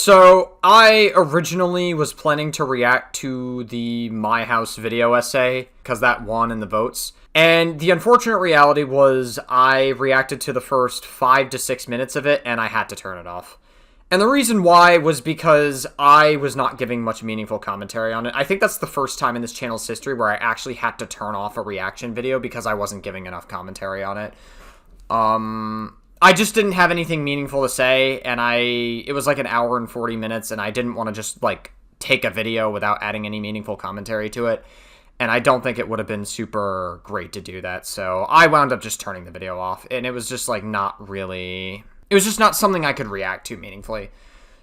So, I originally was planning to react to the My House video essay, because that won in the votes. And the unfortunate reality was I reacted to the first 5 to 6 minutes of it, and I had to turn it off. And the reason why was because I was not giving much meaningful commentary on it. I think that's the first time in this channel's history where I actually had to turn off a reaction video because I wasn't giving enough commentary on it. I just didn't have anything meaningful to say, and it was like an hour and 40 minutes, and I didn't want to just, like, take a video without adding any meaningful commentary to it, and I don't think it would have been super great to do that, so I wound up just turning the video off, and it was just, like, not really... It was just not something I could react to meaningfully.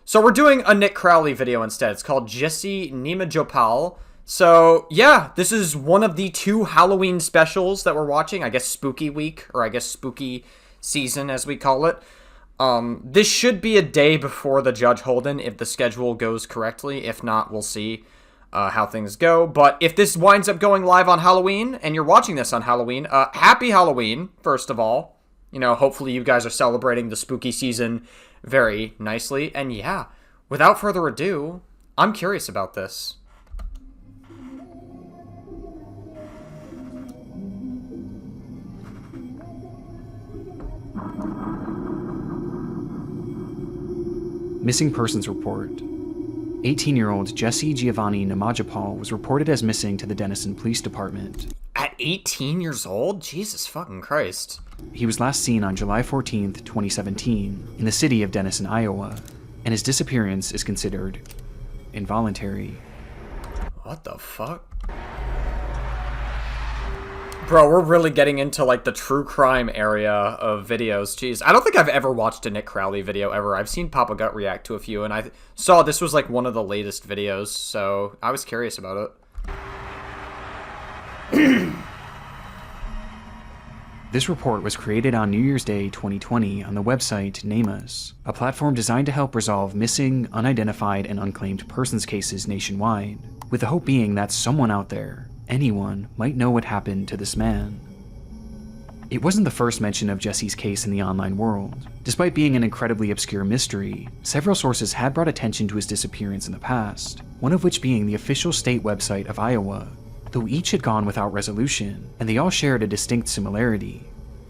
So we're doing a Nick Crowley video instead. It's called Jesse Nimajapol. So, yeah, this is one of the 2 Halloween specials that we're watching, I guess Spooky Week, or I guess Spooky Season, as we call it. This should be a day before the Judge Holden, if the schedule goes correctly. If not, we'll see how things go. But if this winds up going live on Halloween, and you're watching this on Halloween, happy Halloween, first of all. You know, hopefully you guys are celebrating the spooky season very nicely. And yeah, without further ado, I'm curious about this. Missing Persons Report. 18-year-old Jesse Giovanni Nimajapol was reported as missing to the Denison Police Department. At 18 years old? Jesus fucking Christ. He was last seen on July 14th, 2017, in the city of Denison, Iowa, and his disappearance is considered involuntary. What the fuck? Bro, we're really getting into, like, the true crime area of videos. Jeez, I don't think I've ever watched a Nick Crowley video ever. I've seen Papa Gut react to a few, and I saw this was, like, one of the latest videos, so I was curious about it. This report was created on New Year's Day 2020 on the website Namus, a platform designed to help resolve missing, unidentified, and unclaimed persons cases nationwide, with the hope being that someone out there, anyone, might know what happened to this man. It wasn't the first mention of Jesse's case in the online world. Despite being an incredibly obscure mystery, several sources had brought attention to his disappearance in the past, one of which being the official state website of Iowa. Though each had gone without resolution, and they all shared a distinct similarity,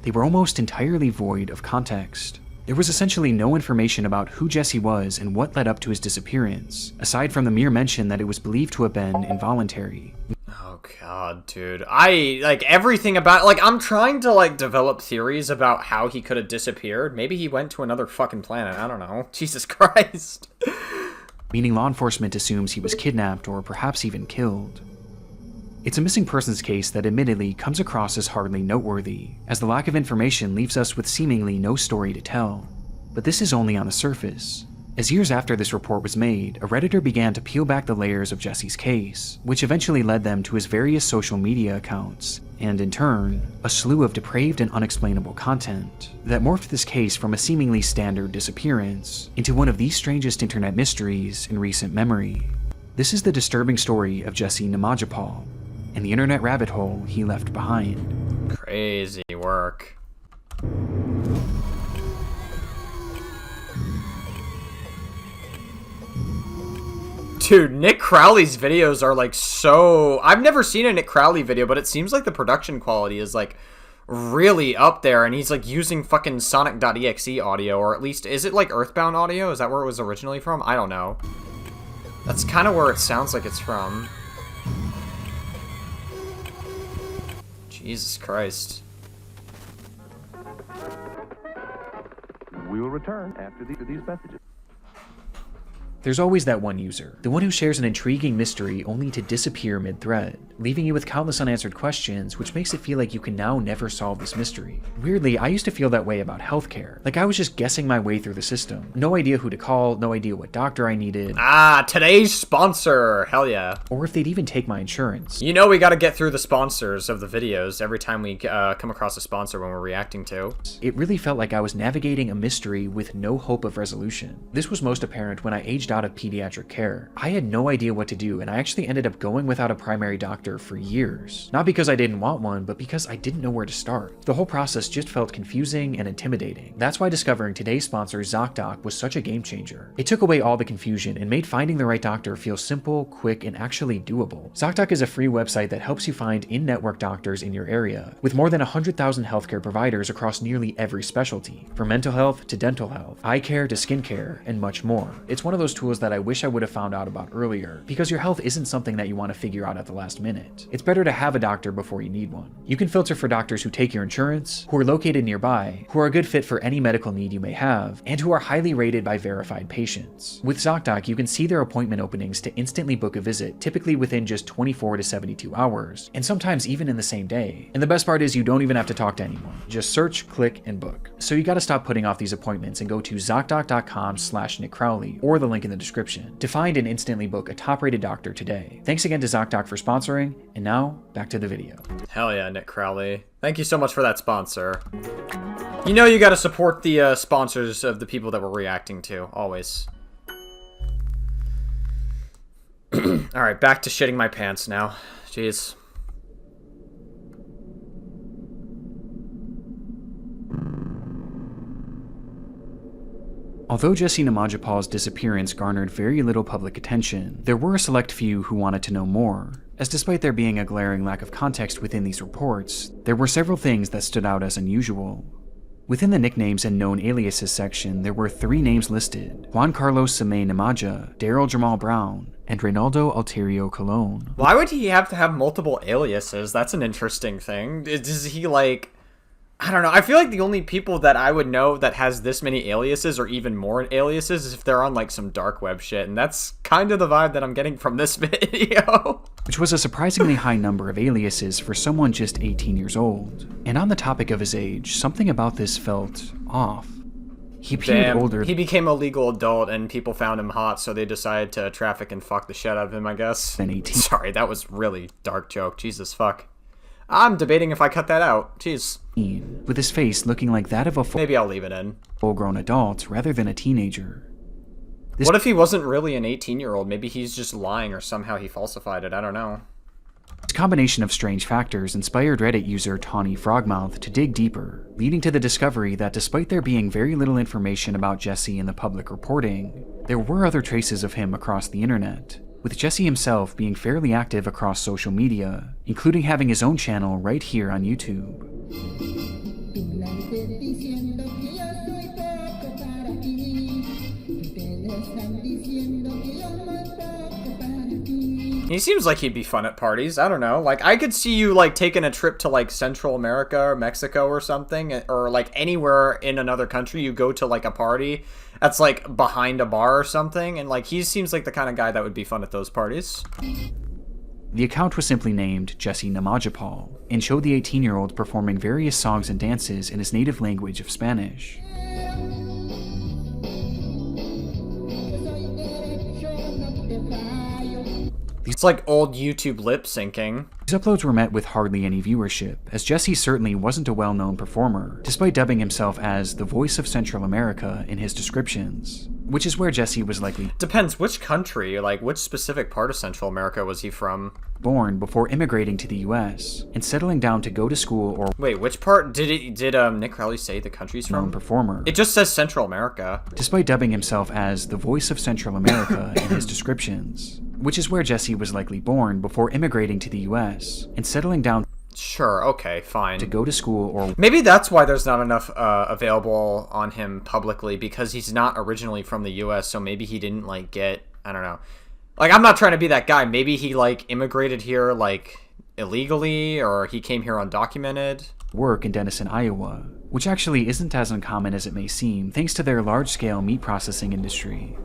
they were almost entirely void of context. There was essentially no information about who Jesse was and what led up to his disappearance, aside from the mere mention that it was believed to have been involuntary. Oh god, dude. Everything about, I'm trying to, develop theories about how he could have disappeared. Maybe he went to another fucking planet, I don't know. Jesus Christ. Meaning law enforcement assumes he was kidnapped or perhaps even killed. It's a missing persons case that admittedly comes across as hardly noteworthy, as the lack of information leaves us with seemingly no story to tell. But this is only on the surface. As years after this report was made, a Redditor began to peel back the layers of Jesse's case, which eventually led them to his various social media accounts, and in turn, a slew of depraved and unexplainable content that morphed this case from a seemingly standard disappearance into one of the strangest internet mysteries in recent memory. This is the disturbing story of Jesse Nimajapol, and the internet rabbit hole he left behind. Crazy work. Dude, Nick Crowley's videos are so... I've never seen a Nick Crowley video, but it seems like the production quality is really up there, and he's using fucking Sonic.exe audio, or at least, is it Earthbound audio? Is that where it was originally from? I don't know. That's kind of where it sounds like it's from. Jesus Christ. We will return after these messages. There's always that one user, the one who shares an intriguing mystery only to disappear mid-thread, leaving you with countless unanswered questions, which makes it feel like you can now never solve this mystery. Weirdly, I used to feel that way about healthcare. I was just guessing my way through the system. No idea who to call, no idea what doctor I needed. Ah, today's sponsor! Hell yeah. Or if they'd even take my insurance. You know we gotta get through the sponsors of the videos every time we come across a sponsor when we're reacting to. It really felt like I was navigating a mystery with no hope of resolution. This was most apparent when I aged out of pediatric care. I had no idea what to do, and I actually ended up going without a primary doctor for years. Not because I didn't want one, but because I didn't know where to start. The whole process just felt confusing and intimidating. That's why discovering today's sponsor, ZocDoc, was such a game changer. It took away all the confusion and made finding the right doctor feel simple, quick, and actually doable. ZocDoc is a free website that helps you find in-network doctors in your area, with more than 100,000 healthcare providers across nearly every specialty, from mental health to dental health, eye care to skincare, and much more. It's one of those tools that I wish I would have found out about earlier, because your health isn't something that you want to figure out at the last minute. It's better to have a doctor before you need one. You can filter for doctors who take your insurance, who are located nearby, who are a good fit for any medical need you may have, and who are highly rated by verified patients. With ZocDoc, you can see their appointment openings to instantly book a visit, typically within just 24 to 72 hours, and sometimes even in the same day. And the best part is you don't even have to talk to anyone. Just search, click, and book. So you gotta stop putting off these appointments and go to ZocDoc.com/Nick Crowley or the link in the description to find and instantly book a top-rated doctor today. Thanks again to ZocDoc for sponsoring, and now back to the video. Hell yeah, Nick Crowley. Thank you so much for that sponsor. You know you gotta support the sponsors of the people that we're reacting to, always. Alright, back to shitting my pants now. Jeez. Although Jesse Nimajapol's disappearance garnered very little public attention, there were a select few who wanted to know more, as despite there being a glaring lack of context within these reports, there were several things that stood out as unusual. Within the nicknames and known aliases section, there were 3 names listed: Juan Carlos Samay Nimaja, Daryl Jamal Brown, and Reynaldo Alterio Colon. Why would he have to have multiple aliases? That's an interesting thing. Is he like... I don't know. I feel like the only people that I would know that has this many aliases or even more aliases is if they're on like some dark web shit, and that's kind of the vibe that I'm getting from this video. Which was a surprisingly high number of aliases for someone just 18 years old. And on the topic of his age, something about this felt off. He appeared older. He became a legal adult and people found him hot, so they decided to traffic and fuck the shit out of him, I guess. Than 18. Sorry, that was really dark joke. Jesus fuck. I'm debating if I cut that out. Jeez. With his face looking like that of a Maybe I'll leave it in. full-grown adult rather than a teenager. What if he wasn't really an 18-year-old? Maybe he's just lying or somehow he falsified it. I don't know. This combination of strange factors inspired Reddit user Tawny Frogmouth to dig deeper, leading to the discovery that despite there being very little information about Jesse in the public reporting, there were other traces of him across the internet, with Jesse himself being fairly active across social media, including having his own channel right here on YouTube. He seems like he'd be fun at parties. I don't know. Like, I could see you, like, taking a trip to, like, Central America or Mexico or something, or, like, anywhere in another country. You go to, like, a party that's, like, behind a bar or something, and, like, he seems like the kind of guy that would be fun at those parties. The account was simply named Jesse Nimajapol, and showed the 18-year-old performing various songs and dances in his native language of Spanish. It's like old YouTube lip syncing. These uploads were met with hardly any viewership, as Jesse certainly wasn't a well-known performer, despite dubbing himself as the voice of Central America in his descriptions, which is where Jesse was likely Depends which country, like which specific part of Central America was he from? born before immigrating to the US and settling down to go to school or Wait, which part did Nick Crowley say the country's known from? performer. It just says Central America. Despite dubbing himself as the voice of Central America in his descriptions, which is where Jesse was likely born before immigrating to the US and settling down Sure, okay, fine. to go to school or Maybe that's why there's not enough available on him publicly, because he's not originally from the US, so maybe he didn't, like, get, I don't know. Like, I'm not trying to be that guy. Maybe he, like, immigrated here, like, illegally, or he came here undocumented. work in Denison, Iowa, which actually isn't as uncommon as it may seem thanks to their large-scale meat processing industry.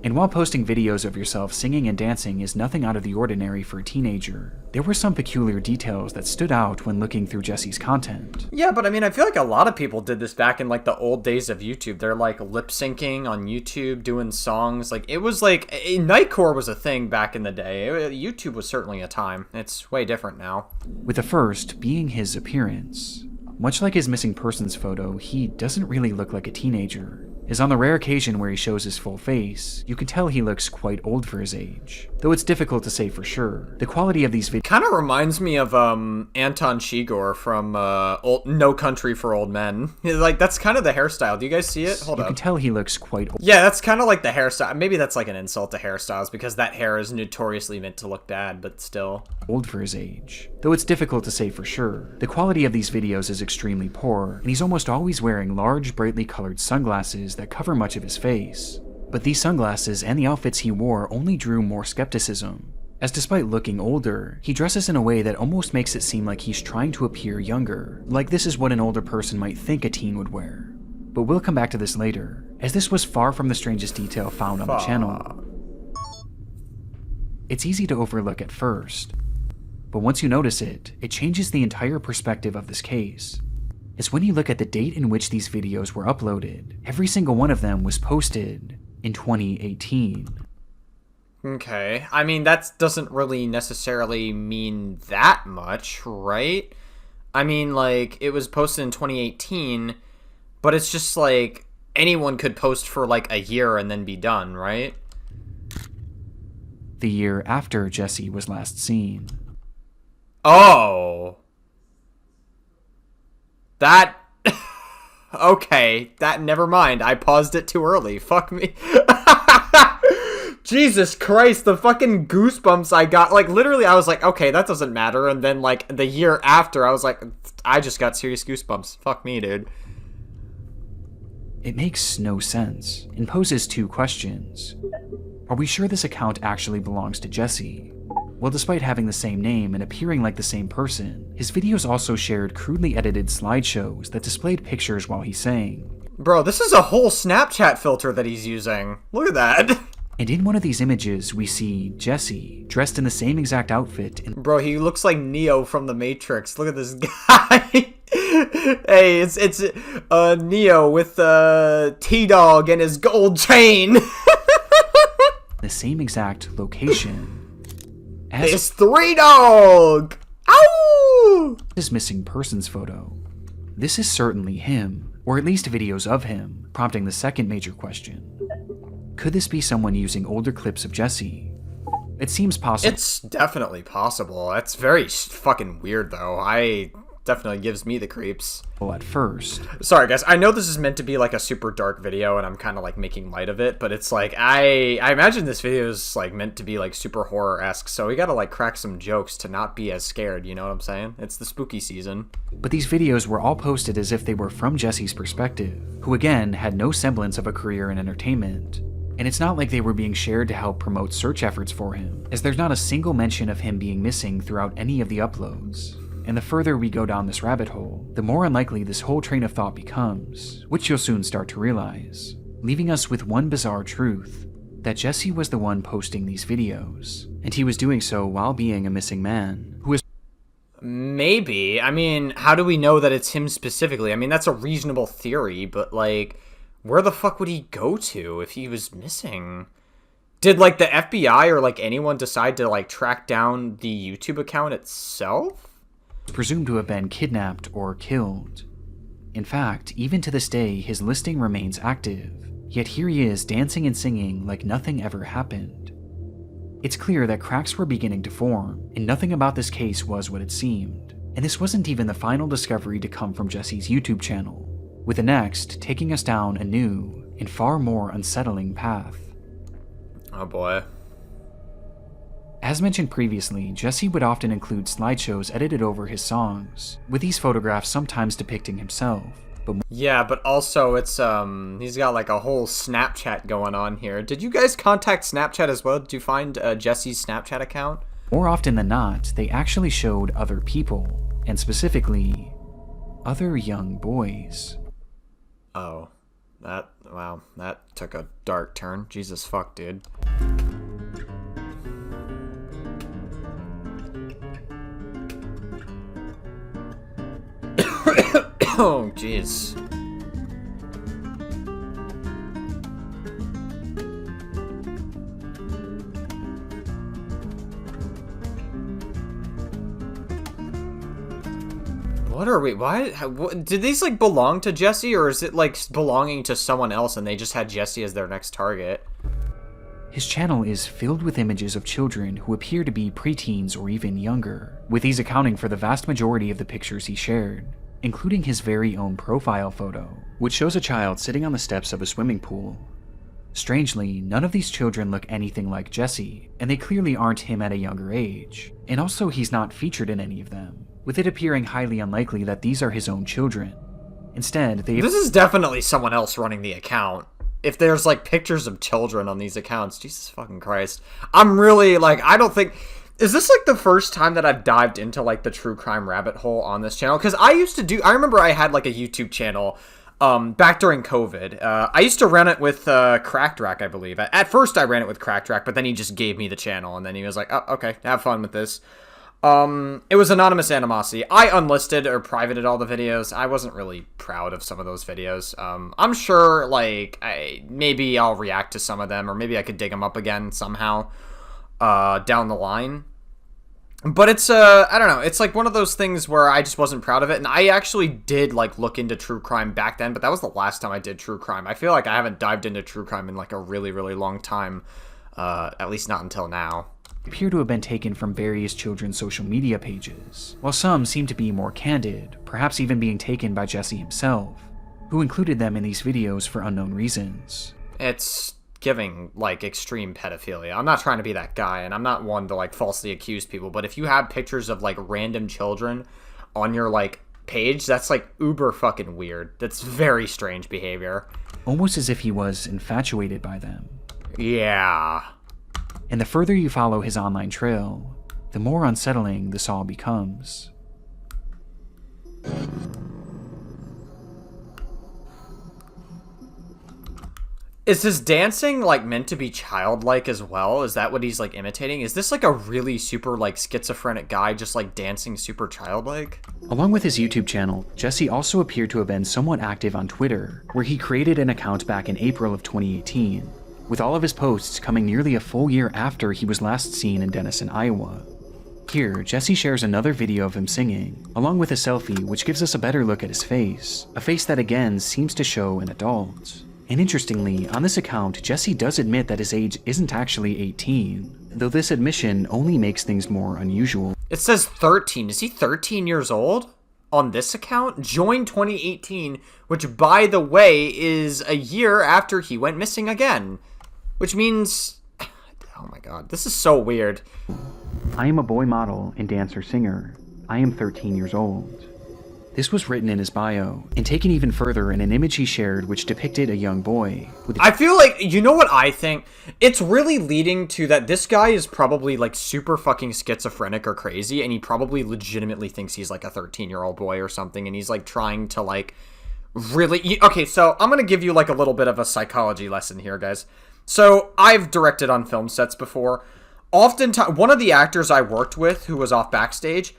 And while posting videos of yourself singing and dancing is nothing out of the ordinary for a teenager, there were some peculiar details that stood out when looking through Jesse's content. Yeah, but I mean, I feel like a lot of people did this back in, like, the old days of YouTube. They're, like, lip-syncing on YouTube, doing songs. Like, it was, like, Nightcore was a thing back in the day. YouTube was certainly a time. It's way different now. With the first being his appearance. Much like his missing persons photo, he doesn't really look like a teenager, is on the rare occasion where he shows his full face, you can tell he looks quite old for his age. Though it's difficult to say for sure. The quality of these videos kind of reminds me of Anton Chigurh from No Country for Old Men. Like, that's kind of the hairstyle. Do you guys see it? Hold you up. can tell he looks quite old. Yeah, that's kind of like the hairstyle. Maybe that's like an insult to hairstyles because that hair is notoriously meant to look bad, but still. Old for his age. Though it's difficult to say for sure. The quality of these videos is extremely poor, and he's almost always wearing large, brightly colored sunglasses that cover much of his face. But these sunglasses and the outfits he wore only drew more skepticism, as despite looking older, he dresses in a way that almost makes it seem like he's trying to appear younger, like this is what an older person might think a teen would wear. But we'll come back to this later, as this was far from the strangest detail found on the channel. It's easy to overlook at first, but once you notice it, it changes the entire perspective of this case. As when you look at the date in which these videos were uploaded, every single one of them was posted in 2018. Okay, I mean, that doesn't really necessarily mean that much, right? I mean, like, it was posted in 2018, but it's just like, anyone could post for like a year and then be done, right? The year after Jesse was last seen. Oh. That... Okay, never mind. I paused it too early. Fuck me. Jesus Christ, the fucking goosebumps I got. Like, literally, I was like, okay, that doesn't matter. And then, like, the year after, I was like, I just got serious goosebumps. Fuck me, dude. It makes no sense, and poses two questions. Are we sure this account actually belongs to Jesse? Well, despite having the same name and appearing like the same person, his videos also shared crudely edited slideshows that displayed pictures while he sang. Bro, this is a whole Snapchat filter that he's using. Look at that. And in one of these images, we see Jesse, dressed in the same exact outfit. Bro, he looks like Neo from The Matrix. Look at this guy. Hey, it's Neo with T-Dog and his gold chain. The same exact location as it's 3-Dog. Ow! his missing persons photo. This is certainly him, or at least videos of him, prompting the second major question. Could this be someone using older clips of Jesse? It seems possible. It's definitely possible. That's very fucking weird, though. Definitely gives me the creeps. Well, at first. Sorry, guys. I know this is meant to be like a super dark video, and I'm kind of like making light of it, but it's like I imagine this video is like meant to be like super horror-esque, so we gotta like crack some jokes to not be as scared. You know what I'm saying? It's the spooky season. But these videos were all posted as if they were from Jesse's perspective, who again had no semblance of a career in entertainment. And it's not like they were being shared to help promote search efforts for him, as there's not a single mention of him being missing throughout any of the uploads. And the further we go down this rabbit hole, the more unlikely this whole train of thought becomes, which you'll soon start to realize, leaving us with one bizarre truth, that Jesse was the one posting these videos, and he was doing so while being a missing man, who is Maybe. I mean, how do we know that it's him specifically? I mean, that's a reasonable theory, but like, where the fuck would he go to if he was missing? Did like the FBI or like anyone decide to like track down the YouTube account itself? presumed to have been kidnapped or killed. In fact, even to this day, his listing remains active, yet here he is dancing and singing like nothing ever happened. It's clear that cracks were beginning to form, and nothing about this case was what it seemed. And this wasn't even the final discovery to come from Jesse's YouTube channel, with the next taking us down a new and far more unsettling path. Oh boy. As mentioned previously, Jesse would often include slideshows edited over his songs, with these photographs sometimes depicting himself, but Yeah, but also it's he's got like a whole Snapchat going on here. Did you guys contact Snapchat as well? Did you find Jesse's Snapchat account? more often than not, they actually showed other people, and specifically, other young boys. Oh. Wow, that took a dark turn. Jesus fuck, dude. Oh, jeez. What are we? Why? Did these like belong to Jesse, or is it like belonging to someone else and they just had Jesse as their next target? His channel is filled with images of children who appear to be preteens or even younger, with these accounting for the vast majority of the pictures he shared, including his very own profile photo, which shows a child sitting on the steps of a swimming pool. Strangely, none of these children look anything like Jesse, and they clearly aren't him at a younger age, and also he's not featured in any of them, with it appearing highly unlikely that these are his own children. Instead, This is definitely someone else running the account. If there's like pictures of children on these accounts, Jesus fucking Christ. I'm really like, I don't think, is this like the first time that I've dived into like the true crime rabbit hole on this channel? Because I remember I had like a YouTube channel back during COVID. I used to run it with Cracked Rack, I believe. At first I ran it with Cracked Rack, but then he just gave me the channel and then he was like, oh, okay, have fun with this. It was Anonymous Animosity. I unlisted or privated all the videos. I wasn't really proud of some of those videos. I'm sure, like, maybe I'll react to some of them, or maybe I could dig them up again somehow, down the line. But it's, I don't know, it's like one of those things where I just wasn't proud of it, and I actually did, like, look into true crime back then, but that was the last time I did true crime. I feel like I haven't dived into true crime in, like, a really, really long time, at least not until now. Appear to have been taken from various children's social media pages, while some seem to be more candid, perhaps even being taken by Jesse himself, who included them in these videos for unknown reasons. It's giving, like, extreme pedophilia. I'm not trying to be that guy, and I'm not one to, like, falsely accuse people, but if you have pictures of, like, random children on your, like, page, that's, like, uber fucking weird. That's very strange behavior. Almost as if he was infatuated by them. Yeah. And the further you follow his online trail, the more unsettling this all becomes. Is his dancing, like, meant to be childlike as well? Is that what he's, like, imitating? Is this, like, a really super, like, schizophrenic guy just, like, dancing super childlike? Along with his YouTube channel, Jesse also appeared to have been somewhat active on Twitter, where he created an account back in April of 2018. With all of his posts coming nearly a full year after he was last seen in Denison, Iowa. Here, Jesse shares another video of him singing, along with a selfie which gives us a better look at his face, a face that again seems to show an adult. And interestingly, on this account, Jesse does admit that his age isn't actually 18, though this admission only makes things more unusual. It says 13. Is he 13 years old? On this account? Joined 2018, which, by the way, is a year after he went missing again. Which means, oh my god, this is so weird. I am a boy model and dancer-singer. I am 13 years old. This was written in his bio, and taken even further in an image he shared which depicted a young boy. I feel like, you know what I think? It's really leading to that this guy is probably like super fucking schizophrenic or crazy, and he probably legitimately thinks he's like a 13-year-old boy or something, and he's like trying to like really... Okay, so I'm gonna give you like a little bit of a psychology lesson here, guys. So, I've directed on film sets before. Oftentimes, one of the actors I worked with, who was off backstage,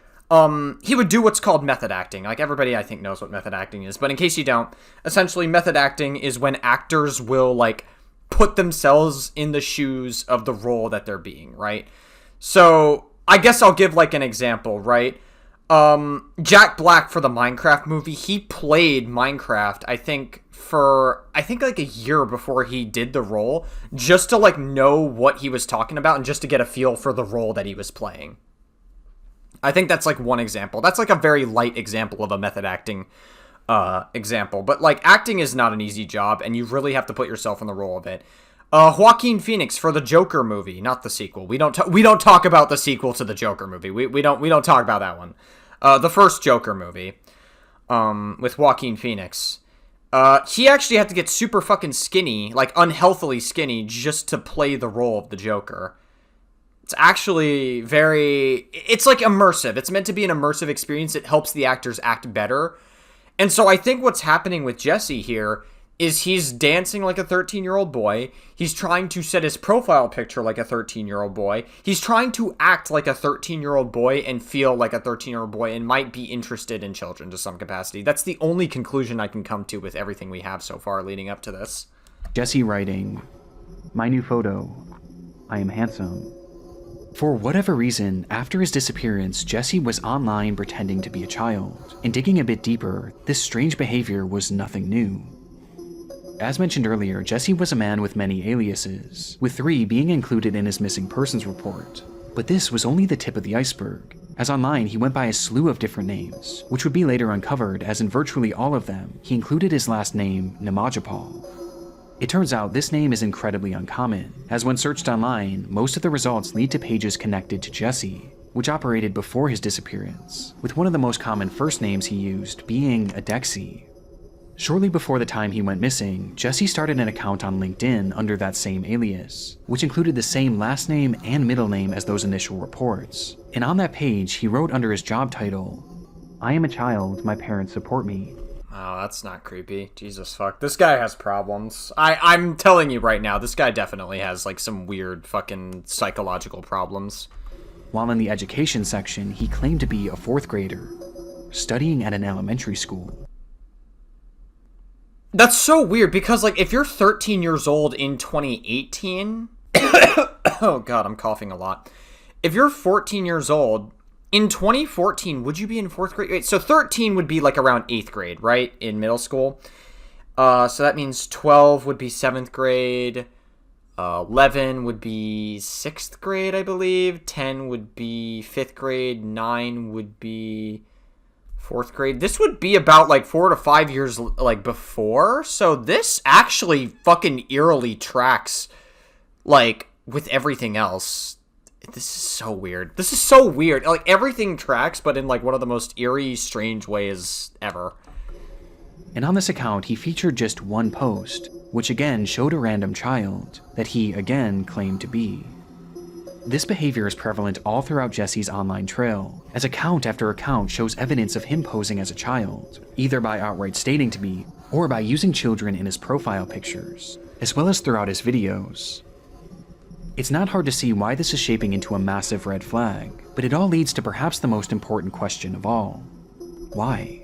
he would do what's called method acting. Like, everybody, I think, knows what method acting is. But in case you don't, essentially, method acting is when actors will, like, put themselves in the shoes of the role that they're being, right? So, I guess I'll give, like, an example, right? Jack Black for the Minecraft movie, he played Minecraft, I think like a year before he did the role, just to like know what he was talking about and just to get a feel for the role that he was playing. I think that's like one example. That's like a very light example of a method acting example, but like acting is not an easy job and you really have to put yourself in the role of it. Joaquin Phoenix for the Joker movie, not the sequel. We don't talk about the sequel to the Joker movie. We don't talk about that one. The first Joker movie, with Joaquin Phoenix. He actually had to get super fucking skinny, like unhealthily skinny, just to play the role of the Joker. It's actually it's like immersive. It's meant to be an immersive experience. It helps the actors act better. And so I think what's happening with Jesse here is he's dancing like a 13-year-old boy. He's trying to set his profile picture like a 13-year-old boy. He's trying to act like a 13-year-old boy and feel like a 13-year-old boy and might be interested in children to some capacity. That's the only conclusion I can come to with everything we have so far leading up to this. Jesse writing, "My new photo. I am handsome. For whatever reason, after his disappearance, Jesse was online pretending to be a child, and digging a bit deeper, this strange behavior was nothing new. As mentioned earlier, Jesse was a man with many aliases, with 3 being included in his missing persons report. But this was only the tip of the iceberg, as online he went by a slew of different names, which would be later uncovered as in virtually all of them, he included his last name, Nimajapol. It turns out this name is incredibly uncommon, as when searched online, most of the results lead to pages connected to Jesse, which operated before his disappearance, with one of the most common first names he used being Adexi. Shortly before the time he went missing, Jesse started an account on LinkedIn under that same alias, which included the same last name and middle name as those initial reports. And on that page, he wrote under his job title, "I am a child, my parents support me." Oh, that's not creepy. Jesus fuck. This guy has problems. I'm telling you right now, this guy definitely has, like, some weird fucking psychological problems. While in the education section, he claimed to be a 4th grader, studying at an elementary school. That's so weird, because, like, if you're 13 years old in 2018... oh god, I'm coughing a lot. If you're 14 years old... In 2014, would you be in 4th grade? Wait, so 13 would be like around 8th grade, right? In middle school. So that means 12 would be 7th grade. 11 would be 6th grade, I believe. 10 would be 5th grade. 9 would be 4th grade. This would be about like 4 to 5 years like before. So this actually fucking eerily tracks like with everything else. This is so weird. This is so weird. Like, everything tracks, but in, like, one of the most eerie, strange ways ever. And on this account, he featured just one post, which again showed a random child that he, again, claimed to be. This behavior is prevalent all throughout Jesse's online trail, as account after account shows evidence of him posing as a child, either by outright stating to be, or by using children in his profile pictures, as well as throughout his videos. It's not hard to see why this is shaping into a massive red flag, but it all leads to perhaps the most important question of all. Why?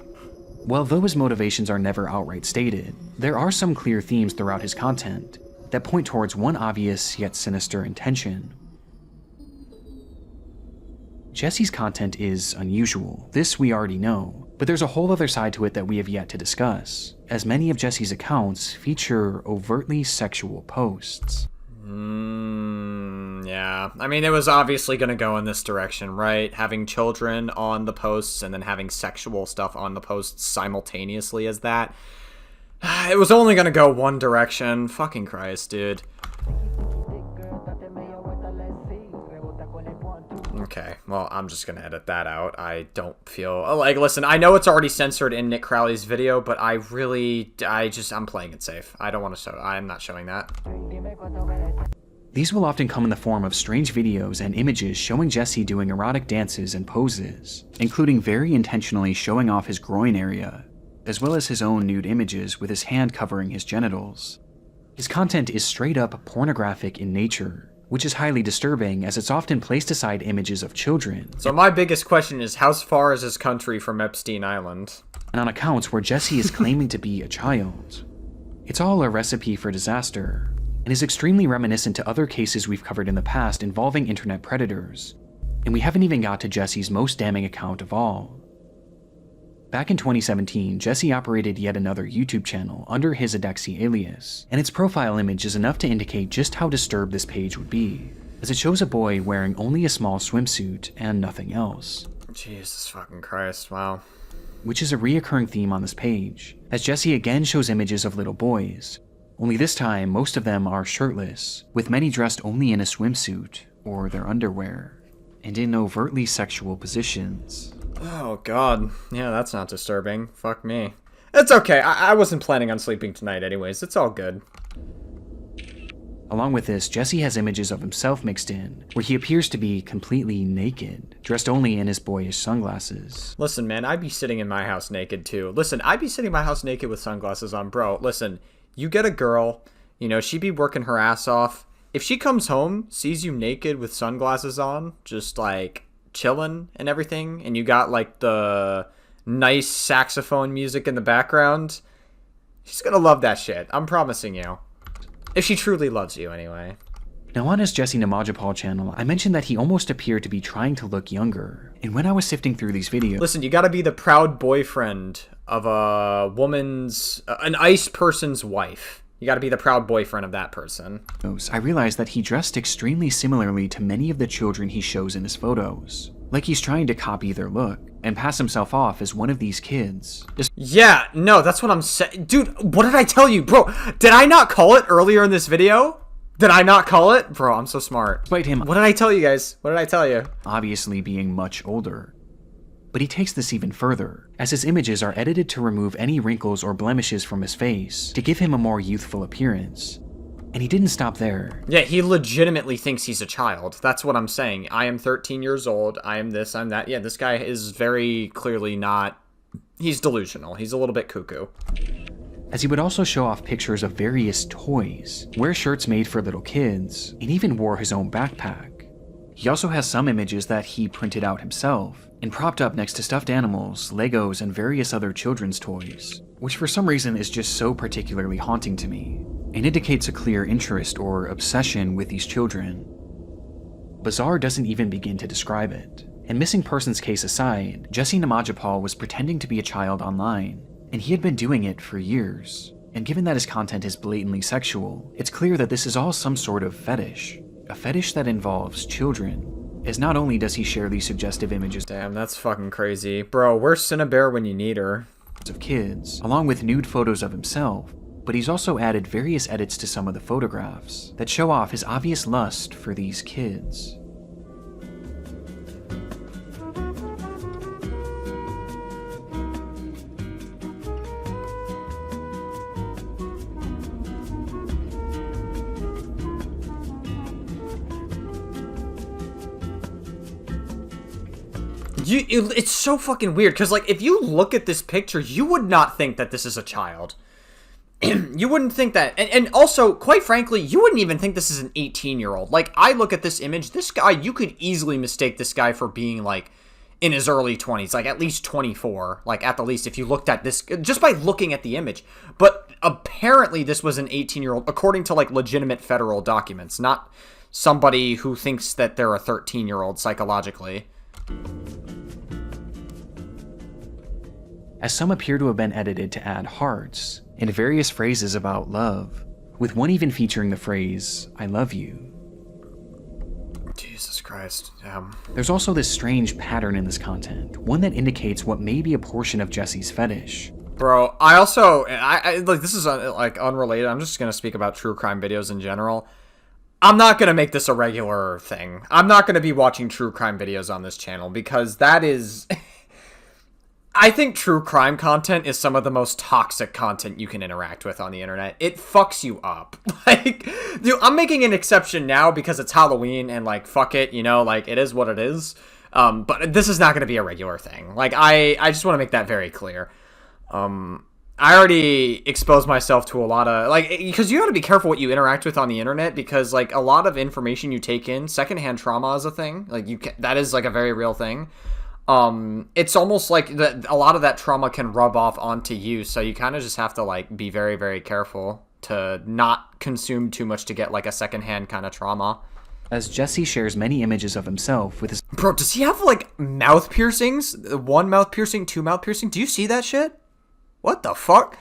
Well, though his motivations are never outright stated, there are some clear themes throughout his content that point towards one obvious yet sinister intention. Jesse's content is unusual, this we already know, but there's a whole other side to it that we have yet to discuss, as many of Jesse's accounts feature overtly sexual posts. Yeah. I mean, it was obviously going to go in this direction, right? Having children on the posts and then having sexual stuff on the posts simultaneously as that. It was only going to go one direction. Fucking Christ, dude. Okay, well, I'm just gonna edit that out. I don't feel... Like, listen, I know it's already censored in Nick Crowley's video, but I'm playing it safe. I don't want to show... I'm not showing that. These will often come in the form of strange videos and images showing Jesse doing erotic dances and poses, including very intentionally showing off his groin area, as well as his own nude images with his hand covering his genitals. His content is straight up pornographic in nature, which is highly disturbing as it's often placed aside images of children. So my biggest question is, how far is this country from Epstein Island? And on accounts where Jesse is claiming to be a child. It's all a recipe for disaster, and is extremely reminiscent to other cases we've covered in the past involving internet predators, and we haven't even got to Jesse's most damning account of all. Back in 2017, Jesse operated yet another YouTube channel under his Adexi alias, and its profile image is enough to indicate just how disturbed this page would be, as it shows a boy wearing only a small swimsuit and nothing else. Jesus fucking Christ, wow. Which is a reoccurring theme on this page, as Jesse again shows images of little boys, only this time most of them are shirtless, with many dressed only in a swimsuit or their underwear, and in overtly sexual positions. Oh god, yeah, that's not disturbing. Fuck me. It's okay, I wasn't planning on sleeping tonight anyways, it's all good. Along with this, Jesse has images of himself mixed in, where he appears to be completely naked, dressed only in his boyish sunglasses. Listen man, I'd be sitting in my house naked too. Listen, I'd be sitting in my house naked with sunglasses on, bro. Listen, you get a girl, you know, she'd be working her ass off. If she comes home, sees you naked with sunglasses on, just like chilling and everything, and you got like the nice saxophone music in the background, she's gonna love that shit. I'm promising you. If she truly loves you, anyway. Now on his Jesse Nimajapol channel, I mentioned that he almost appeared to be trying to look younger, and when I was sifting through these videos... Listen, you gotta be the proud boyfriend of an ice person's wife. You gotta be the proud boyfriend of that person. I realized that he dressed extremely similarly to many of the children he shows in his photos. Like he's trying to copy their look, and pass himself off as one of these kids. Yeah, no, that's what I'm saying. Dude, what did I tell you? Bro, did I not call it earlier in this video? Did I not call it? Bro, I'm so smart. Despite him... What did I tell you guys? What did I tell you? Obviously being much older. But he takes this even further, as his images are edited to remove any wrinkles or blemishes from his face to give him a more youthful appearance. And he didn't stop there. Yeah, he legitimately thinks he's a child. That's what I'm saying. I am 13 years old. I am this, I'm that. Yeah, this guy is very clearly not... He's delusional. He's a little bit cuckoo. As he would also show off pictures of various toys, wear shirts made for little kids, and even wore his own backpack. He also has some images that he printed out himself, and propped up next to stuffed animals, Legos, and various other children's toys, which for some reason is just so particularly haunting to me, and indicates a clear interest or obsession with these children. Bizarre doesn't even begin to describe it, and missing persons case aside, Jesse Nimajapol was pretending to be a child online, and he had been doing it for years. And given that his content is blatantly sexual, it's clear that this is all some sort of fetish. A fetish that involves children, as not only does he share these suggestive images... Damn, that's fucking crazy. Bro, where's Cinnabare when you need her? ...of kids, along with nude photos of himself, but he's also added various edits to some of the photographs that show off his obvious lust for these kids. It's so fucking weird, because, like, if you look at this picture, you would not think that this is a child. You wouldn't think that. And also, quite frankly, you wouldn't even think this is an 18-year-old. Like, I look at this image, this guy, you could easily mistake this guy for being, like, in his early 20s, like, at least 24, like, at the least, if you looked at this, just by looking at the image. But apparently, this was an 18-year-old, according to, like, legitimate federal documents, not somebody who thinks that they're a 13-year-old psychologically. As some appear to have been edited to add hearts, and various phrases about love, with one even featuring the phrase, "I love you." Jesus Christ, There's also this strange pattern in this content, one that indicates what may be a portion of Jesse's fetish. Bro, I also, like, this is, like, unrelated, I'm just gonna speak about true crime videos in general. I'm not gonna make this a regular thing. I'm not gonna be watching true crime videos on this channel, because that is... I think true crime content is some of the most toxic content you can interact with on the internet. It fucks you up. Like, dude, I'm making an exception now because it's Halloween and, like, fuck it, you know, like, it is what it is. But this is not going to be a regular thing. Like, I just want to make that very clear. I already exposed myself to a lot of, like, because you got to be careful what you interact with on the internet, because, like, a lot of information you take in, secondhand trauma is a thing. Like, that is, like, a very real thing. It's almost like a lot of that trauma can rub off onto you, so you kind of just have to, like, be very, very careful to not consume too much to get, like, a secondhand kind of trauma. As Jesse shares many images of himself with his... Bro, does he have, like, mouth piercings? 1 mouth piercing, 2 mouth piercing? Do you see that shit? What the fuck?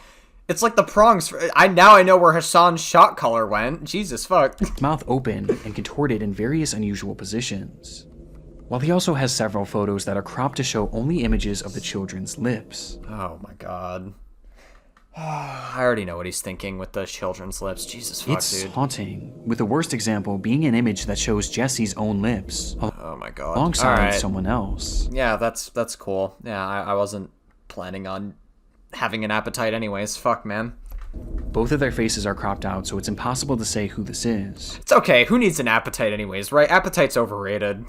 It's like the prongs. Now I know where Hassan's shot collar went. Jesus fuck. His mouth open and contorted in various unusual positions. While he also has several photos that are cropped to show only images of the children's lips. Oh my god. I already know what he's thinking with the children's lips. Jesus fuck, it's dude. haunting, with the worst example being an image that shows Jesse's own lips. Oh my god. Alongside someone else. Yeah, that's cool. Yeah, I wasn't planning on having an appetite anyways. Fuck, man. Both of their faces are cropped out, so it's impossible to say who this is. It's okay. Who needs an appetite anyways, right? Appetite's overrated.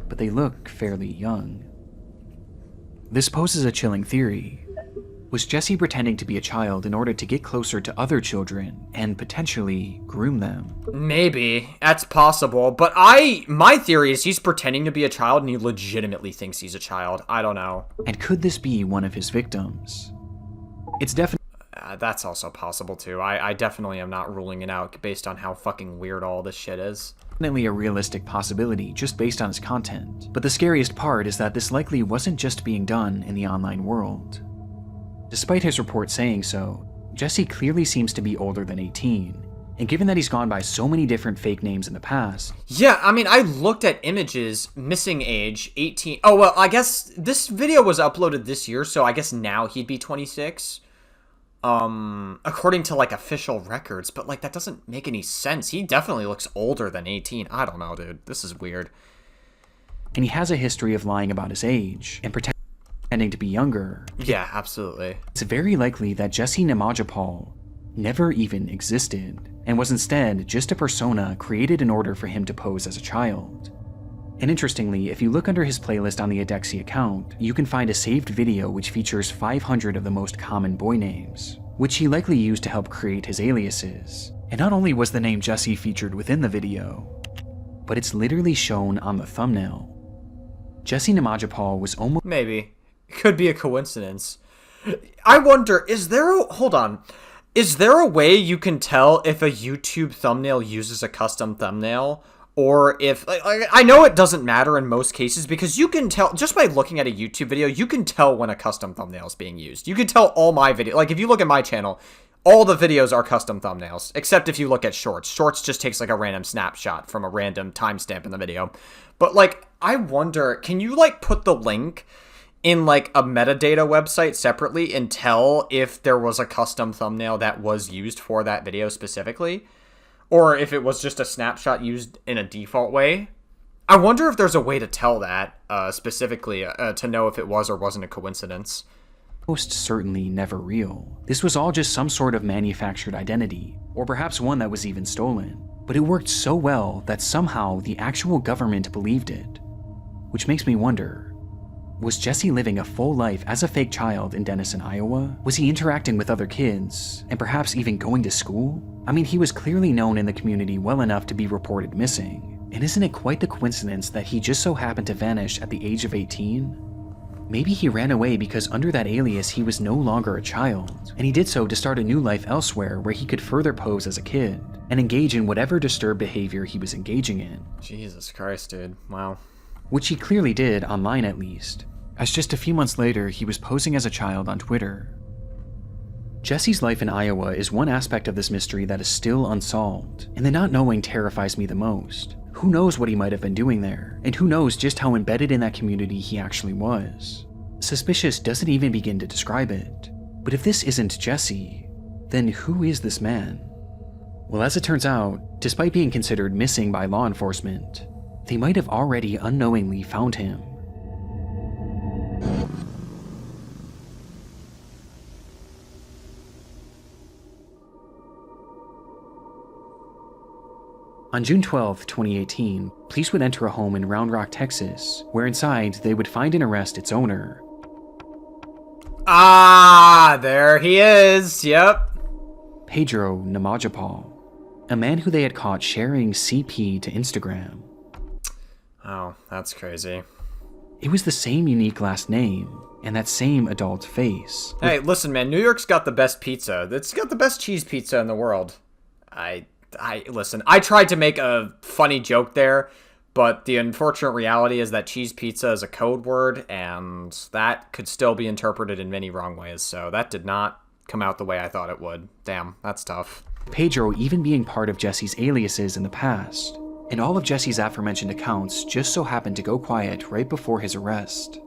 But they look fairly young. This poses a chilling theory. Was Jesse pretending to be a child in order to get closer to other children and potentially groom them? Maybe. That's possible. But my theory is he's pretending to be a child and he legitimately thinks he's a child. I don't know. And could this be one of his victims? It's definitely... that's also possible too. I definitely am not ruling it out based on how fucking weird all this shit is. Definitely a realistic possibility just based on his content. But the scariest part is that this likely wasn't just being done in the online world. Despite his report saying so, Jesse clearly seems to be older than 18. And given that he's gone by so many different fake names in the past... Yeah, I mean, I looked at images, missing age, 18... Oh, well, I guess this video was uploaded this year, so I guess now he'd be 26. According to, like, official records, but, like, that doesn't make any sense. He definitely looks older than 18. I don't know, dude. This is weird. And he has a history of lying about his age and pretending to be younger. Yeah, absolutely. It's very likely that Jesse Nimajapol never even existed, and was instead just a persona created in order for him to pose as a child. And interestingly, if you look under his playlist on the Adexi account, you can find a saved video which features 500 of the most common boy names, which he likely used to help create his aliases. And not only was the name Jesse featured within the video, but it's literally shown on the thumbnail. Jesse Nimajapol was almost... Maybe. Could be a coincidence. I wonder, is there a... Hold on. Is there a way you can tell if a YouTube thumbnail uses a custom thumbnail? Or if... I know it doesn't matter in most cases because you can tell... Just by looking at a YouTube video, you can tell when a custom thumbnail is being used. You can tell all my videos... Like, if you look at my channel, all the videos are custom thumbnails. Except if you look at shorts. Shorts just takes, like, a random snapshot from a random timestamp in the video. But, like, I wonder... Can you, like, put the link in, like, a metadata website separately and tell if there was a custom thumbnail that was used for that video specifically? Or if it was just a snapshot used in a default way? I wonder if there's a way to tell that, specifically, to know if it was or wasn't a coincidence. Most certainly never real. This was all just some sort of manufactured identity, or perhaps one that was even stolen. But it worked so well that somehow the actual government believed it. Which makes me wonder, was Jesse living a full life as a fake child in Denison, Iowa? Was he interacting with other kids, and perhaps even going to school? I mean, he was clearly known in the community well enough to be reported missing. And isn't it quite the coincidence that he just so happened to vanish at the age of 18? Maybe he ran away because under that alias he was no longer a child, and he did so to start a new life elsewhere where he could further pose as a kid, and engage in whatever disturbed behavior he was engaging in. Jesus Christ, dude. Wow. Which he clearly did, online at least, as just a few months later he was posing as a child on Twitter. Jesse's life in Iowa is one aspect of this mystery that is still unsolved, and the not knowing terrifies me the most. Who knows what he might have been doing there, and who knows just how embedded in that community he actually was. Suspicious doesn't even begin to describe it. But if this isn't Jesse, then who is this man? Well, as it turns out, despite being considered missing by law enforcement, they might have already unknowingly found him. On June 12, 2018, police would enter a home in Round Rock, Texas, where inside they would find and arrest its owner. Ah, there he is, yep. Pedro Nimajapol, a man who they had caught sharing CP to Instagram. Oh, that's crazy. It was the same unique last name, and that same adult face. Hey, listen, man, New York's got the best pizza. It's got the best cheese pizza in the world. Listen, I tried to make a funny joke there, but the unfortunate reality is that cheese pizza is a code word, and that could still be interpreted in many wrong ways, so that did not come out the way I thought it would. Damn, that's tough. Pedro even being part of Jesse's aliases in the past, and all of Jesse's aforementioned accounts just so happened to go quiet right before his arrest.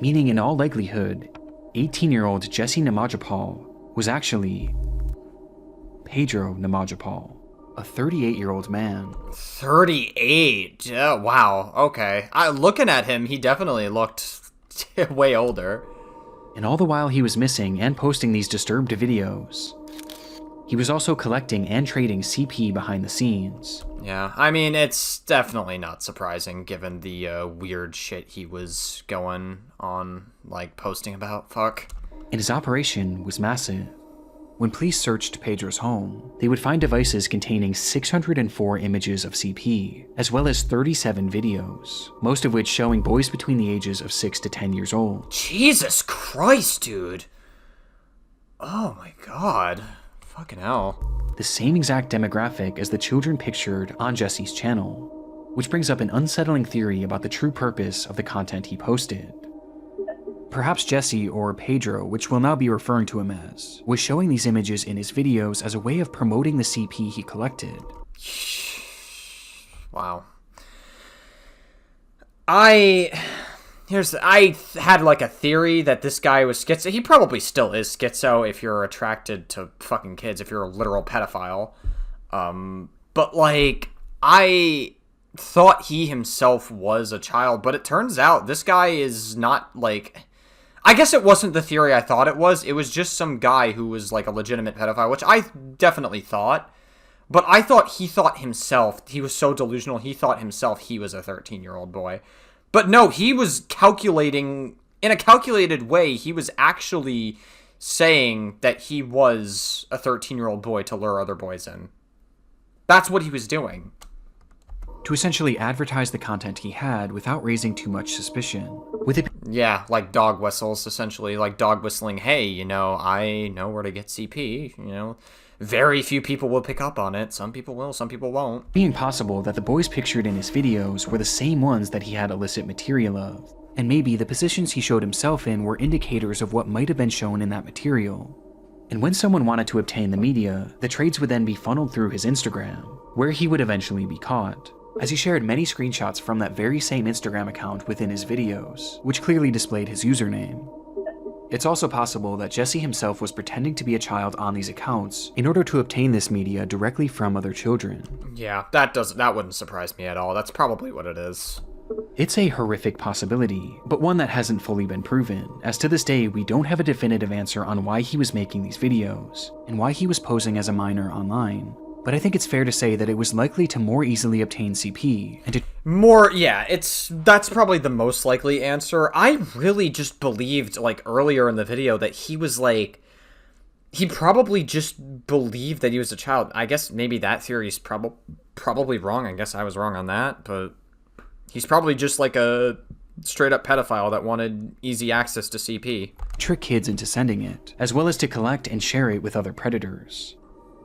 Meaning in all likelihood, 18-year-old Jesse Nimajapol was actually Pedro Nimajapol, a 38-year-old man. 38? Wow, okay. Looking at him, he definitely looked way older. And all the while he was missing and posting these disturbed videos, he was also collecting and trading CP behind the scenes. Yeah, I mean, it's definitely not surprising given the weird shit he was going on, like, posting about. Fuck. And his operation was massive. When police searched Pedro's home, they would find devices containing 604 images of CP, as well as 37 videos, most of which showing boys between the ages of 6 to 10 years old. Jesus Christ, dude. Oh my god. Fucking hell. The same exact demographic as the children pictured on Jesse's channel, which brings up an unsettling theory about the true purpose of the content he posted. Perhaps Jesse, or Pedro, which we'll now be referring to him as, was showing these images in his videos as a way of promoting the CP he collected. Wow. I had like a theory that this guy was schizo. He probably still is schizo if you're attracted to fucking kids, if you're a literal pedophile. But like, I thought he himself was a child, but it turns out this guy is not like... I guess it wasn't the theory I thought it was. It was just some guy who was like a legitimate pedophile, which I definitely thought. But I thought he thought himself, he was so delusional, he thought himself he was a 13-year-old boy. But no, he was calculating, in a calculated way, he was actually saying that he was a 13-year-old boy to lure other boys in. That's what he was doing. To essentially advertise the content he had without raising too much suspicion. With it, yeah, like dog whistles, essentially, like dog whistling, hey, you know, I know where to get CP, you know. Very few people will pick up on it. Some people will, some people won't. Being possible that the boys pictured in his videos were the same ones that he had illicit material of, and maybe the positions he showed himself in were indicators of what might have been shown in that material. And when someone wanted to obtain the media, the trades would then be funneled through his Instagram, where he would eventually be caught, as he shared many screenshots from that very same Instagram account within his videos, which clearly displayed his username. It's also possible that Jesse himself was pretending to be a child on these accounts in order to obtain this media directly from other children. Yeah, that wouldn't surprise me at all. That's probably what it is. It's a horrific possibility, but one that hasn't fully been proven, as to this day we don't have a definitive answer on why he was making these videos, and why he was posing as a minor online. But I think it's fair to say that it was likely to more easily obtain CP, and to that's probably the most likely answer. I really just believed, like, earlier in the video that he was, like, he probably just believed that he was a child. I guess maybe that theory is probably wrong. I guess I was wrong on that, but he's probably just, like, a straight-up pedophile that wanted easy access to CP. Trick kids into sending it, as well as to collect and share it with other predators.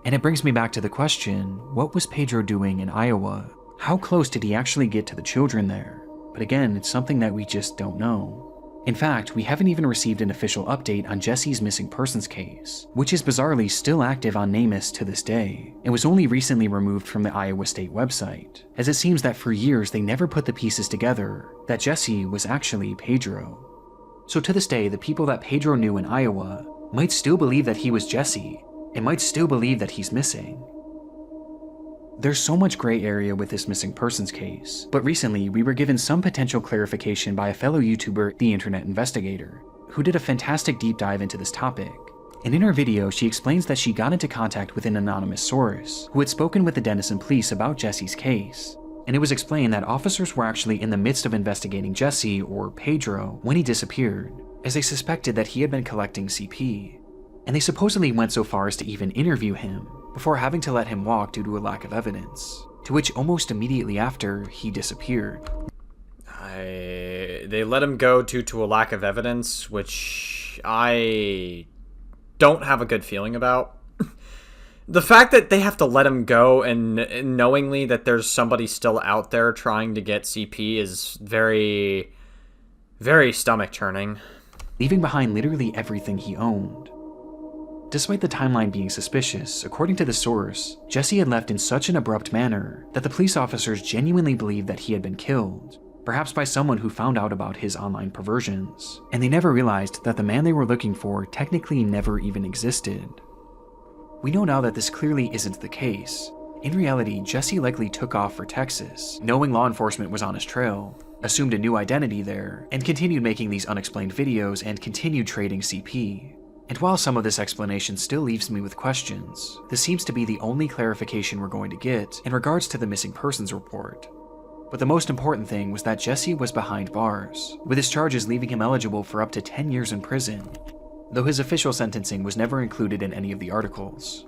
And it brings me back to the question, what was Pedro doing in Iowa? How close did he actually get to the children there? But again, it's something that we just don't know. In fact, we haven't even received an official update on Jesse's missing persons case, which is bizarrely still active on NamUs to this day, and was only recently removed from the Iowa State website, as it seems that for years they never put the pieces together that Jesse was actually Pedro. So to this day, the people that Pedro knew in Iowa might still believe that he was Jesse, and might still believe that he's missing. There's so much gray area with this missing persons case, but recently we were given some potential clarification by a fellow YouTuber, The Internet Investigator, who did a fantastic deep dive into this topic. And in her video, she explains that she got into contact with an anonymous source who had spoken with the Denison police about Jesse's case, and it was explained that officers were actually in the midst of investigating Jesse, or Pedro, when he disappeared, as they suspected that he had been collecting CP. And they supposedly went so far as to even interview him, before having to let him walk due to a lack of evidence, to which almost immediately after, he disappeared. They let him go due to a lack of evidence, which I don't have a good feeling about. The fact that they have to let him go and knowingly that there's somebody still out there trying to get CP is very, very stomach-churning. Leaving behind literally everything he owned. Despite the timeline being suspicious, according to the source, Jesse had left in such an abrupt manner that the police officers genuinely believed that he had been killed, perhaps by someone who found out about his online perversions, and they never realized that the man they were looking for technically never even existed. We know now that this clearly isn't the case. In reality, Jesse likely took off for Texas, knowing law enforcement was on his trail, assumed a new identity there, and continued making these unexplained videos and continued trading CP. And while some of this explanation still leaves me with questions, this seems to be the only clarification we're going to get in regards to the missing persons report. But the most important thing was that Jesse was behind bars, with his charges leaving him eligible for up to 10 years in prison, though his official sentencing was never included in any of the articles.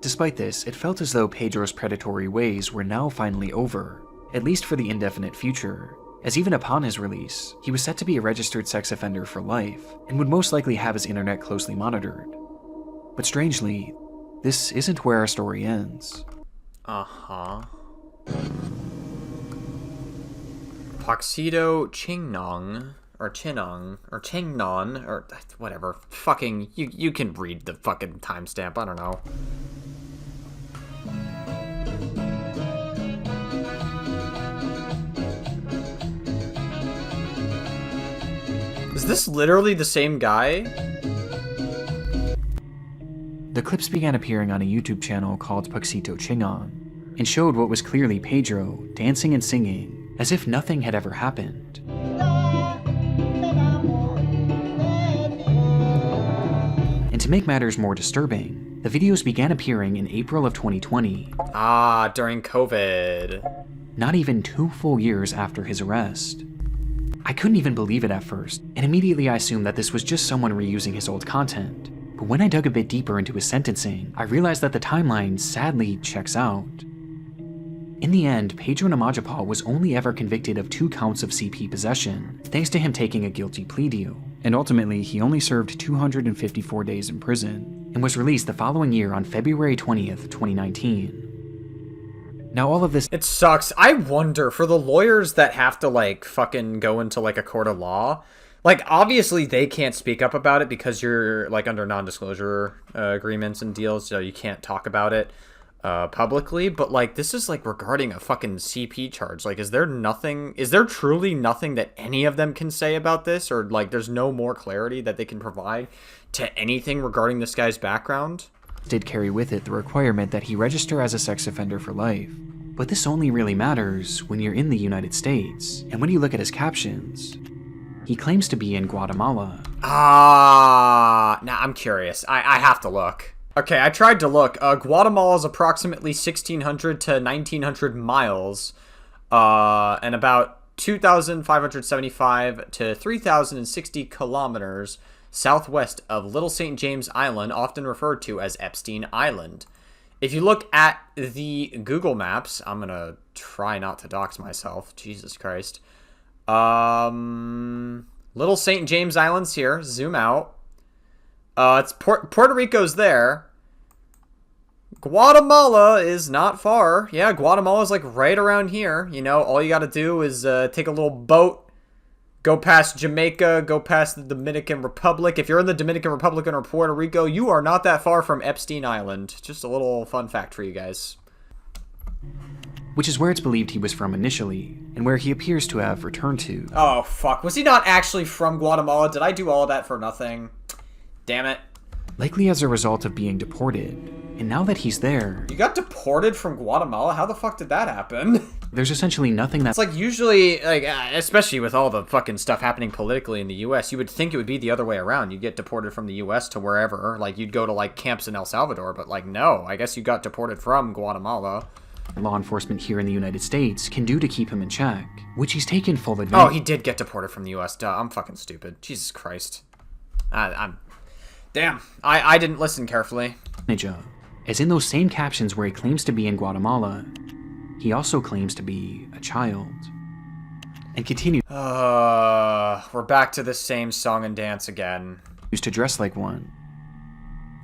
Despite this, it felt as though Pedro's predatory ways were now finally over, at least for the indefinite future, as even upon his release, he was set to be a registered sex offender for life, and would most likely have his internet closely monitored. But strangely, this isn't where our story ends. Uh-huh. Poxido Chingnong, or Chinong, or Chingnon, or whatever. Fucking, you can read the fucking timestamp, I don't know. Is this literally the same guy? The clips began appearing on a YouTube channel called Poxito Chingon, and showed what was clearly Pedro dancing and singing as if nothing had ever happened. And to make matters more disturbing, the videos began appearing in April of 2020. Ah, during COVID. Not even 2 full years after his arrest. I couldn't even believe it at first, and immediately I assumed that this was just someone reusing his old content. But when I dug a bit deeper into his sentencing, I realized that the timeline sadly checks out. In the end, Pedro Nimajapol was only ever convicted of 2 counts of CP possession, thanks to him taking a guilty plea deal. And ultimately, he only served 254 days in prison, and was released the following year on February 20th, 2019. Now all of this— It sucks. I wonder, for the lawyers that have to, like, fucking go into, like, a court of law, like, obviously they can't speak up about it because you're, like, under non-disclosure agreements and deals, so you can't talk about it publicly, but, like, this is, like, regarding a fucking CP charge. Like, is there truly nothing that any of them can say about this, or, like, there's no more clarity that they can provide to anything regarding this guy's background? Did carry with it the requirement that he register as a sex offender for life. But this only really matters when you're in the United States, and when you look at his captions, he claims to be in Guatemala. Now I'm curious. I have to look. Okay, I tried to look. Guatemala is approximately 1,600 to 1,900 miles, and about 2,575 to 3,060 kilometers southwest of Little St. James Island, often referred to as Epstein Island. If you look at the Google Maps, I'm gonna try not to dox myself. Jesus Christ. Little St. James Island's here. Zoom out. It's Puerto Rico's there. Guatemala is not far. Yeah, Guatemala's like right around here. You know, all you gotta do is take a little boat, go past Jamaica, go past the Dominican Republic. If you're in the Dominican Republic or Puerto Rico, you are not that far from Epstein Island. Just a little fun fact for you guys. Which is where it's believed he was from initially, and where he appears to have returned to. Oh, fuck. Was he not actually from Guatemala? Did I do all of that for nothing? Damn it. Likely as a result of being deported. And now that he's there... You got deported from Guatemala? How the fuck did that happen? There's essentially nothing that's... It's like usually, like, especially with all the fucking stuff happening politically in the U.S., you would think it would be the other way around. You'd get deported from the U.S. to wherever. Like, you'd go to, like, camps in El Salvador. But, like, no. I guess you got deported from Guatemala. Law enforcement here in the United States can do to keep him in check, which he's taken full advantage. Oh, he did get deported from the U.S. Duh, I'm fucking stupid. Jesus Christ. Damn. I didn't listen carefully. As in those same captions where he claims to be in Guatemala, he also claims to be a child. And continues we're back to the same song and dance again. To dress like one.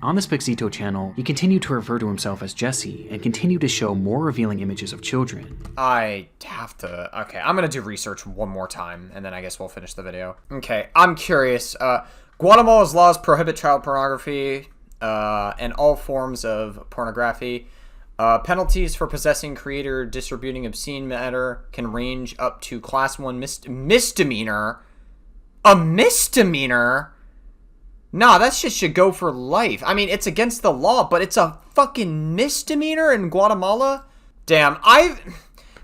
On the Spixito channel, he continued to refer to himself as Jesse and continued to show more revealing images of children. I have to... Okay, I'm gonna do research one more time, and then I guess we'll finish the video. Okay, I'm curious. Guatemala's laws prohibit child pornography and all forms of pornography. Penalties for possessing, creating, or distributing obscene matter can range up to Class 1 misdemeanor. A misdemeanor? Nah, that shit should go for life. I mean, it's against the law, but it's a fucking misdemeanor in Guatemala? Damn,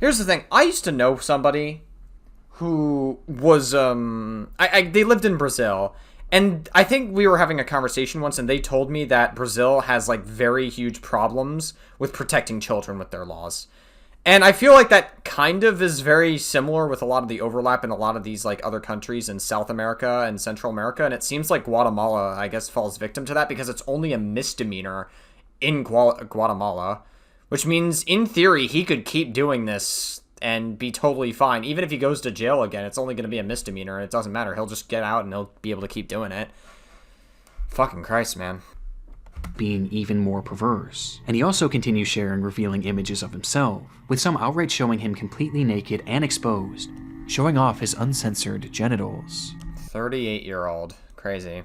here's the thing. I used to know somebody who was, they lived in Brazil. And I think we were having a conversation once, and they told me that Brazil has, like, very huge problems with protecting children with their laws. And I feel like that kind of is very similar with a lot of the overlap in a lot of these, like, other countries in South America and Central America. And it seems like Guatemala, I guess, falls victim to that because it's only a misdemeanor in Guatemala. Which means, in theory, he could keep doing this and be totally fine. Even if he goes to jail again, it's only going to be a misdemeanor, and it doesn't matter. He'll just get out, and he'll be able to keep doing it. Fucking Christ, man. being even more perverse. And he also continues sharing revealing images of himself, with some outright showing him completely naked and exposed, showing off his uncensored genitals. 38-year-old. Crazy.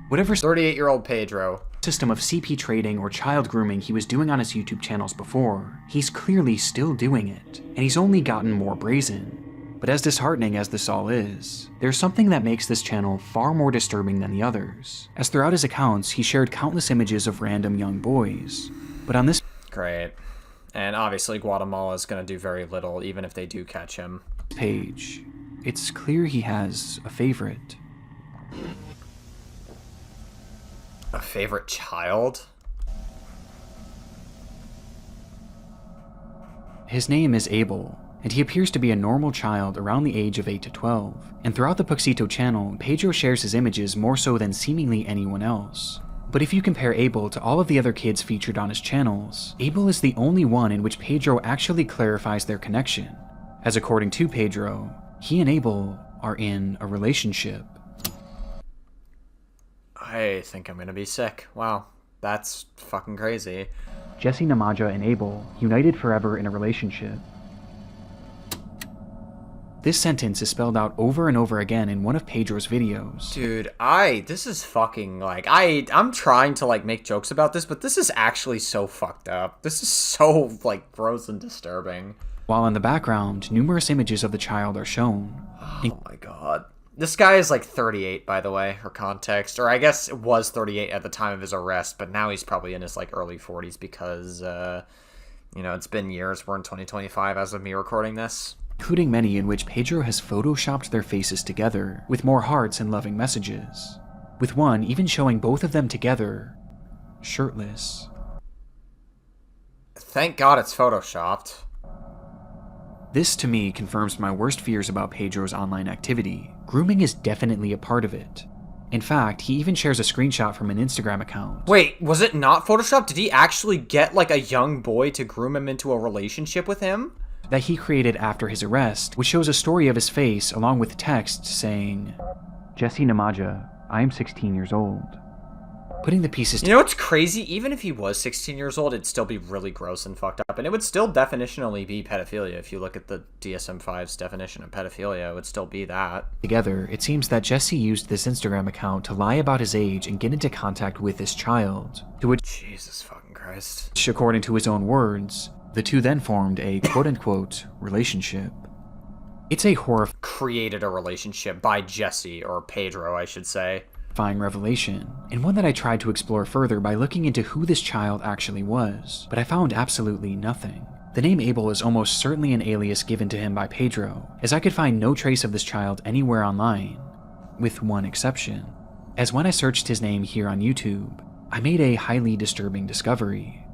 Whatever 38-year-old Pedro. System of CP trading or child grooming he was doing on his YouTube channels before, he's clearly still doing it, and he's only gotten more brazen. But as disheartening as this all is, there's something that makes this channel far more disturbing than the others, as throughout his accounts he shared countless images of random young boys. But on this Great. And obviously Guatemala is going to do very little, even if they do catch him. Page, it's clear he has a favorite. A favorite child? His name is Abel, and he appears to be a normal child around the age of 8 to 12. And throughout the Puxito channel, Pedro shares his images more so than seemingly anyone else. But if you compare Abel to all of the other kids featured on his channels, Abel is the only one in which Pedro actually clarifies their connection, as according to Pedro, he and Abel are in a relationship. I think I'm gonna be sick. Wow, that's fucking crazy. Jesse, Namaja, and Abel, united forever in a relationship. This sentence is spelled out over and over again in one of Pedro's videos. Dude, this is fucking, like, I'm trying to, like, make jokes about this, but this is actually so fucked up. This is so, like, gross and disturbing. While in the background, numerous images of the child are shown. Oh my god. This guy is, like, 38, by the way, for context. Or I guess it was 38 at the time of his arrest, but now he's probably in his, like, early 40s because, you know, it's been years. We're in 2025 as of me recording this. Including many in which Pedro has photoshopped their faces together, with more hearts and loving messages. With one even showing both of them together, shirtless. Thank God it's photoshopped. This, to me, confirms my worst fears about Pedro's online activity. Grooming is definitely a part of it. In fact, he even shares a screenshot from an Instagram account. Wait, was it not photoshopped? Did he actually get, like, a young boy to groom him into a relationship with him? That he created after his arrest, which shows a story of his face along with text saying, Jesse Namaja, I am 16 years old. Putting the pieces You know what's crazy? Even if he was 16 years old, it'd still be really gross and fucked up. And it would still definitionally be pedophilia. If you look at the DSM-5's definition of pedophilia, it would still be that. Together, it seems that Jesse used this Instagram account to lie about his age and get into contact with this child. To which, Jesus fucking Christ. according to his own words, the two then formed a quote-unquote relationship. It's a Created a relationship by Jesse, or Pedro, I should say. horrifying revelation, and one that I tried to explore further by looking into who this child actually was, but I found absolutely nothing. The name Abel is almost certainly an alias given to him by Pedro, as I could find no trace of this child anywhere online, with one exception. As when I searched his name here on YouTube, I made a highly disturbing discovery.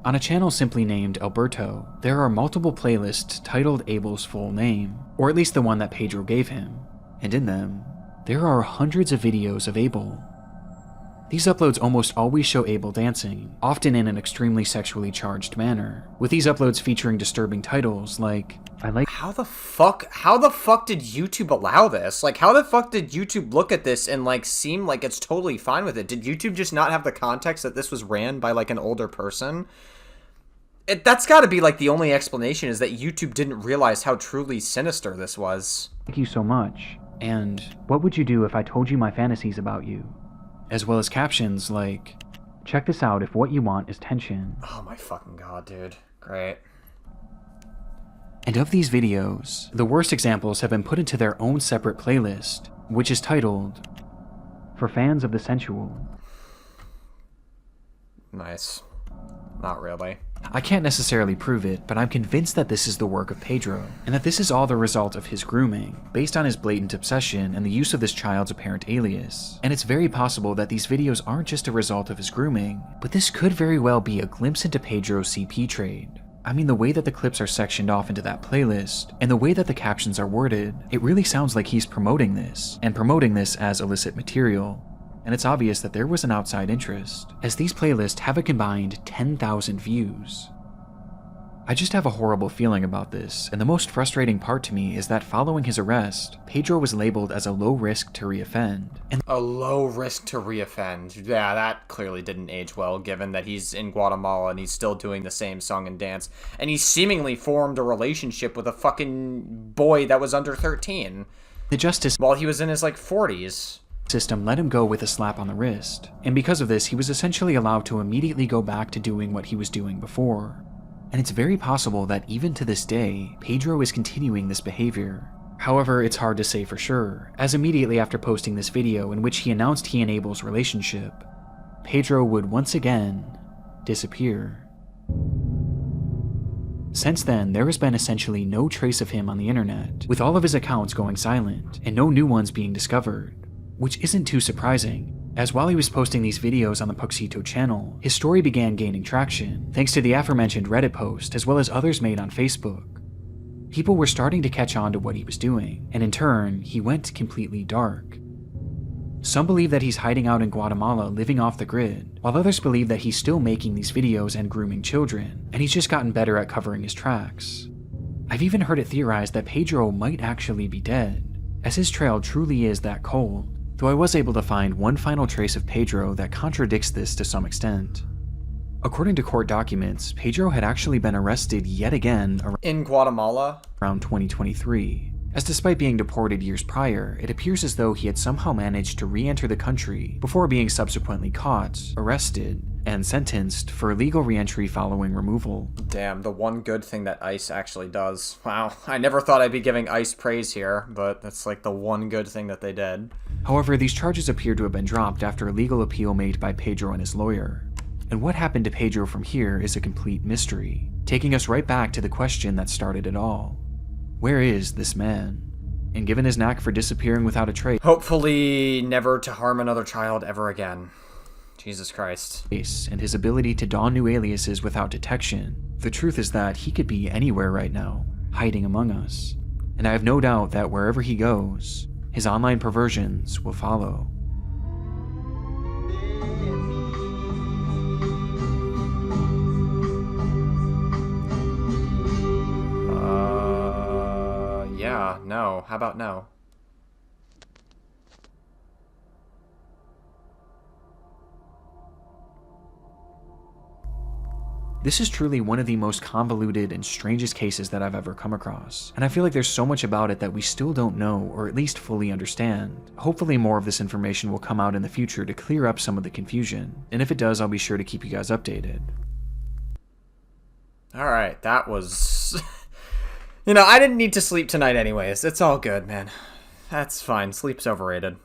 On a channel simply named Alberto, there are multiple playlists titled Abel's full name, or at least the one that Pedro gave him, and in them, there are hundreds of videos of Abel. These uploads almost always show Abel dancing, often in an extremely sexually charged manner, with these uploads featuring disturbing titles like, How the fuck did YouTube allow this? Like, how the fuck did YouTube look at this and, like, seem like it's totally fine with it? Did YouTube just not have the context that this was ran by, like, an older person? That's gotta be, like, the only explanation is that YouTube didn't realize how truly sinister this was. Thank you so much, and what would you do if I told you my fantasies about you? As well as captions like, check this out if what you want is tension. Oh my fucking god, dude. Great. And of these videos, the worst examples have been put into their own separate playlist, which is titled, For Fans of the Sensual. Nice. Not really. I can't necessarily prove it, but I'm convinced that this is the work of Pedro, and that this is all the result of his grooming, based on his blatant obsession and the use of this child's apparent alias. And it's very possible that these videos aren't just a result of his grooming, but this could very well be a glimpse into Pedro's CP trade. I mean, the way that the clips are sectioned off into that playlist, and the way that the captions are worded, it really sounds like he's promoting this, and promoting this as illicit material. And it's obvious that there was an outside interest, as these playlists have a combined 10,000 views. I just have a horrible feeling about this, and the most frustrating part to me is that following his arrest, Pedro was labeled as a low risk to reoffend. And a low risk to reoffend. Yeah, that clearly didn't age well, given that he's in Guatemala and he's still doing the same song and dance. And he seemingly formed a relationship with a fucking boy that was under 13. The justice while he was in his, 40s. System let him go with a slap on the wrist. And because of this, he was essentially allowed to immediately go back to doing what he was doing before. And it's very possible that even to this day, Pedro is continuing this behavior. However, it's hard to say for sure, as immediately after posting this video in which he announced he and Abel's relationship, Pedro would once again disappear. Since then, there has been essentially no trace of him on the internet, with all of his accounts going silent and no new ones being discovered, which isn't too surprising, as while he was posting these videos on the Puxito channel, his story began gaining traction, thanks to the aforementioned Reddit post as well as others made on Facebook. People were starting to catch on to what he was doing, and in turn, he went completely dark. Some believe that he's hiding out in Guatemala living off the grid, while others believe that he's still making these videos and grooming children, and he's just gotten better at covering his tracks. I've even heard it theorized that Pedro might actually be dead, as his trail truly is that cold, though I was able to find one final trace of Pedro that contradicts this to some extent. According to court documents, Pedro had actually been arrested yet again in Guatemala around 2023, as despite being deported years prior, it appears as though he had somehow managed to re-enter the country before being subsequently caught, arrested, and sentenced for illegal re-entry following removal. Damn, the one good thing that ICE actually does. Wow, I never thought I'd be giving ICE praise here, but that's the one good thing that they did. However, these charges appear to have been dropped after a legal appeal made by Pedro and his lawyer. And what happened to Pedro from here is a complete mystery, taking us right back to the question that started it all. Where is this man? And given his knack for disappearing without a trace, hopefully never to harm another child ever again. Jesus Christ. And his ability to don new aliases without detection, the truth is that he could be anywhere right now, hiding among us. And I have no doubt that wherever he goes, his online perversions will follow. Yeah, no. How about no? This is truly one of the most convoluted and strangest cases that I've ever come across, and I feel like there's so much about it that we still don't know, or at least fully understand. Hopefully more of this information will come out in the future to clear up some of the confusion, and if it does, I'll be sure to keep you guys updated. Alright, that was... I didn't need to sleep tonight anyways. It's all good, man. That's fine. Sleep's overrated.